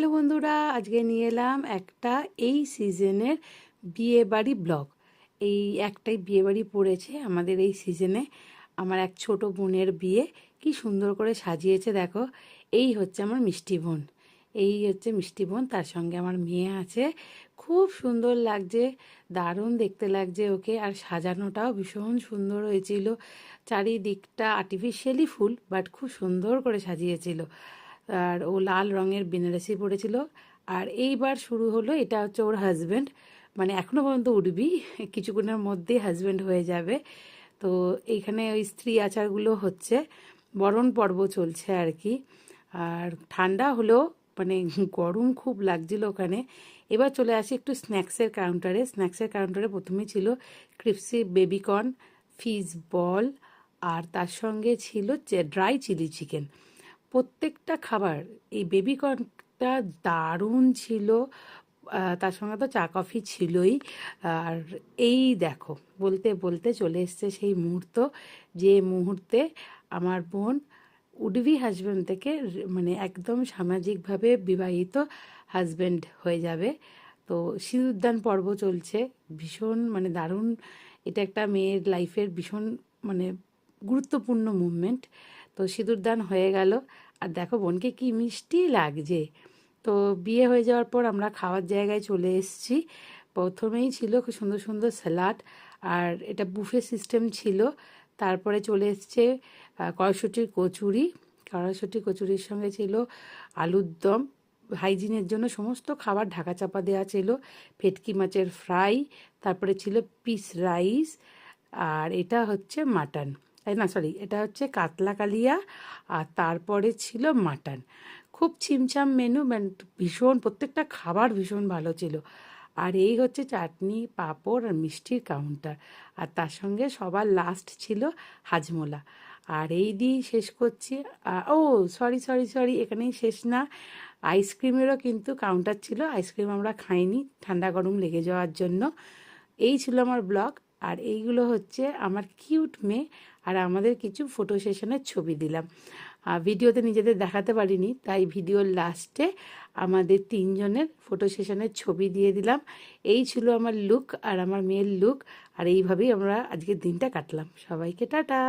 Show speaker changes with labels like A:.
A: Hello বন্ধুরা, আজকে নিয়ে এলাম একটা এই সিজনের বিয়েবাড়ি ব্লগ। এই একটাই বিয়েবাড়ি পড়েছে আমাদের এই সিজনে। আমার এক ছোট বোনের বিয়ে, কি সুন্দর করে সাজিয়েছে দেখো। এই হচ্ছে আমার মিষ্টি বোন, এই হচ্ছে মিষ্টি বোন, তার সঙ্গে আমার মেয়ে আছে। খুব সুন্দর লাগছে, দারুণ দেখতে লাগছে ওকে। আর সাজানোটাও ভীষণ সুন্দর হয়েছিল, চারিদিকটা আর্টিফিশিয়ালি ফুল, বাট খুব সুন্দর করে সাজিয়েছিল। আর ও লাল রঙের বেনারসি পরেছিল। আর এইবার শুরু হলো, এটা হচ্ছে ওর হাজব্যান্ড, মানে এখনো পর্যন্ত উঠবি, কিছুক্ষণের মধ্যেই হাজব্যান্ড হয়ে যাবে। তো এইখানে ওই স্ত্রী আচারগুলো হচ্ছে, বরণ পর্ব চলছে আর কি। আর ঠান্ডা হলেও মানে গরম খুব লাগছিল ওখানে। এবার চলে আসি একটু স্ন্যাক্সের কাউন্টারে। স্ন্যাক্সের কাউন্টারে প্রথমে ছিল ক্রিপসি বেবিকর্ন, ফিশ বল, আর তার সঙ্গে ছিল ড্রাই চিলি চিকেন। প্রত্যেকটা খাবার, এই বেবিকর্নটা দারুণ ছিল। তার সঙ্গে তো চা কফি ছিলই। আর এই দেখো, বলতে বলতে চলে এসছে সেই মুহূর্ত, যে মুহূর্তে আমার বোন উডবি হাজব্যান্ড থেকে মানে একদম সামাজিকভাবে বিবাহিত হাজব্যান্ড হয়ে যাবে। তো সিঁদুরদান পর্ব চলছে, ভীষণ মানে দারুণ। এটা একটা মেয়ের লাইফের ভীষণ মানে গুরুত্বপূর্ণ মুভমেন্ট। তো সিঁদুরদান হয়ে গেল, আর দেখো বোনকে কি মিষ্টি লাগছে। তো বিয়ে হয়ে যাওয়ার পর আমরা খাওয়ার জায়গায় চলে এসেছি। প্রথমেই ছিল খুব সুন্দর সুন্দর স্যালাড, আর এটা বুফে সিস্টেম ছিল। তারপরে চলে এসছে কড়াইশুঁটির কচুরি। কড়াইশুঁটি কচুরির সঙ্গে ছিল আলুর দম, হাইজিনের জন্য সমস্ত খাবার ঢাকা চাপা দেওয়া ছিল। ভেটকি মাছের ফ্রাই, তারপরে ছিল পিস রাইস, আর এটা হচ্ছে মাটন, না সরি, এটা হচ্ছে কাতলা কালিয়া, আর তারপরে ছিল মাটন। খুব ছিমছাম মেনু, ভীষণ প্রত্যেকটা খাবার ভীষণ ভালো ছিল। আর এই হচ্ছে চাটনি, পাঁপড় আর মিষ্টির কাউন্টার। আর তার সঙ্গে সবার লাস্ট ছিল হাজমোলা। আর এই দিয়েই শেষ করছি। ও সরি সরি সরি, এখানেই শেষ না, আইসক্রিমেরও কিন্তু কাউন্টার ছিল। আইসক্রিম আমরা খাইনি, ঠান্ডা গরম লেগে যাওয়ার জন্য। এই ছিল আমার ব্লগ। আর এইগুলো হচ্ছে আমার কিউট মেয়ে, আর আমাদের কিছু ফটো সেশনের ছবি দিলাম। ভিডিওতে নিজেদের দেখাতে পারিনি, তাই ভিডিওর লাস্টে আমাদের তিনজনের ফটো সেশনের ছবি দিয়ে দিলাম। এই ছিল আমার লুক আর আমার মেয়ের লুক। আর এইভাবেই আমরা আজকের দিনটা কাটলাম। সবাইকে টাটা।